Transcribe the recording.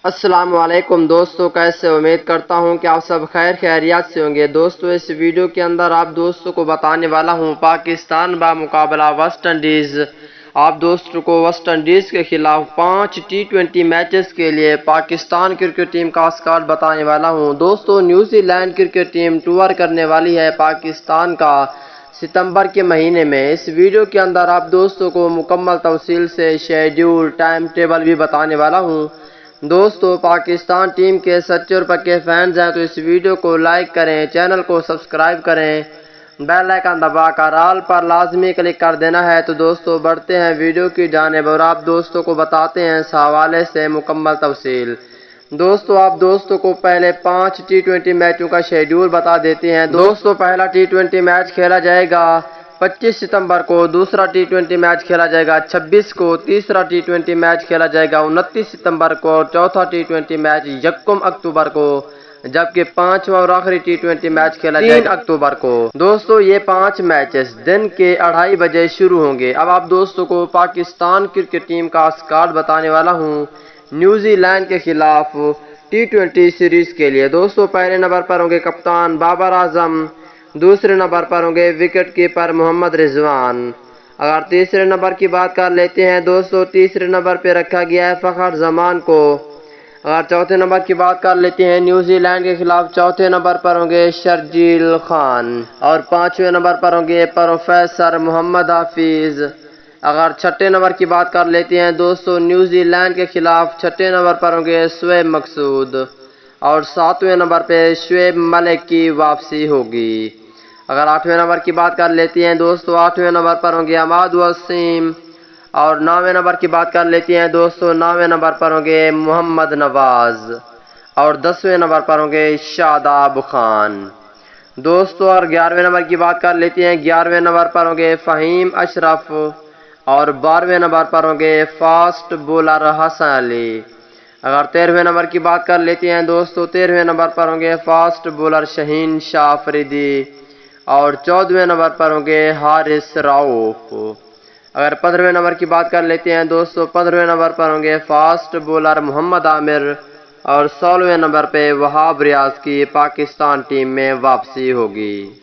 السلام علیکم دوستو، کیسے امید کرتا ہوں کہ آپ سب خیریت سے ہوں گے۔ دوستو اس ویڈیو کے اندر آپ دوستوں کو بتانے والا ہوں پاکستان بمقابلہ ویسٹ انڈیز۔ آپ دوستوں کو ویسٹ انڈیز کے خلاف 5 ٹی20 میچز کے لیے پاکستان کرکٹ ٹیم کا اسکواڈ بتانے والا ہوں۔ دوستو New Zealand cricket team tour کرنے والی ہے پاکستان کا ستمبر کے مہینے میں۔ اس ویڈیو کے اندر آپ دوستوں کو مکمل تفصیل سے شیڈیول، ٹائم ٹیبل بھی بتانے والا ہوں۔ دوستو پاکستان ٹیم کے سچے اور پکے فینز ہیں تو اس ویڈیو کو لائک کریں، چینل کو سبسکرائب کریں، بیل آئیکن دبا کر آل پر لازمی کلک کر دینا ہے۔ تو دوستو بڑھتے ہیں ویڈیو کی جانب اور آپ دوستوں کو بتاتے ہیں اس حوالے سے مکمل تفصیل۔ دوستو آپ دوستوں کو پہلے 5 ٹی20 میچوں کا شیڈیول بتا دیتے ہیں۔ دوستو پہلا ٹی20 میچ کھیلا جائے گا 25 ستمبر کو، دوسرا ٹی20 میچ کھیلا جائے گا 26 کو، تیسرا ٹی20 میچ کھیلا جائے گا 29 ستمبر کو اور چوتھا ٹی20 میچ 1 اکتوبر کو، جبکہ پانچواں اور آخری ٹی20 میچ کھیلا جائے گا 3 اکتوبر کو۔ دوستو یہ 5 میچز دن کے 2:30 بجے شروع ہوں گے۔ اب آپ دوستوں کو پاکستان کرکٹ ٹیم کا اسکواڈ بتانے والا ہوں نیوزی لینڈ کے خلاف ٹی20 سیریز کے لیے۔ دوستو پہلے نمبر پر ہوں گے کپتان بابر اعظم، دوسرے نمبر پر ہوں گے وکٹ کیپر محمد رضوان۔ اگر تیسرے نمبر کی بات کر لیتے ہیں دوستو، تیسرے نمبر پہ رکھا گیا ہے فخر زمان کو۔ اگر چوتھے نمبر کی بات کر لیتے ہیں نیوزی لینڈ کے خلاف، چوتھے نمبر پر ہوں گے شرجیل خان اور 5ویں نمبر پر ہوں گے پروفیسر محمد حفیظ۔ اگر چھٹے نمبر کی بات کر لیتے ہیں دوستو، نیوزی لینڈ کے خلاف چھٹے نمبر پر ہوں گے شعیب مقصود اور 7ویں نمبر پہ شعیب ملک کی واپسی ہوگی۔ اگر 8ویں نمبر کی بات کر لیتے ہیں دوستو، 8ویں نمبر پر ہوں گے عماد وسیم اور 9ویں نمبر کی بات کر لیتے ہیں دوستو، 9ویں نمبر پر ہوں گے محمد نواز اور 10ویں نمبر پر ہوں گے شاداب خان۔ دوستو اور 11ویں نمبر کی بات کر لیتے ہیں، 11ویں نمبر پر ہوں گے فہیم اشرف اور 12ویں نمبر پر ہوں گے فاسٹ بولر حسن علی۔ اگر 13ویں نمبر کی بات کر لیتے ہیں دوستو، 13ویں نمبر پر ہوں گے فاسٹ بولر شہین شاہ فریدی اور 14ویں نمبر پر ہوں گے حارث رؤوف۔ اگر 15ویں نمبر کی بات کر لیتے ہیں دوستو، 15ویں نمبر پر ہوں گے فاسٹ بولر محمد عامر اور 16ویں نمبر پہ وہاب ریاض کی پاکستان ٹیم میں واپسی ہوگی۔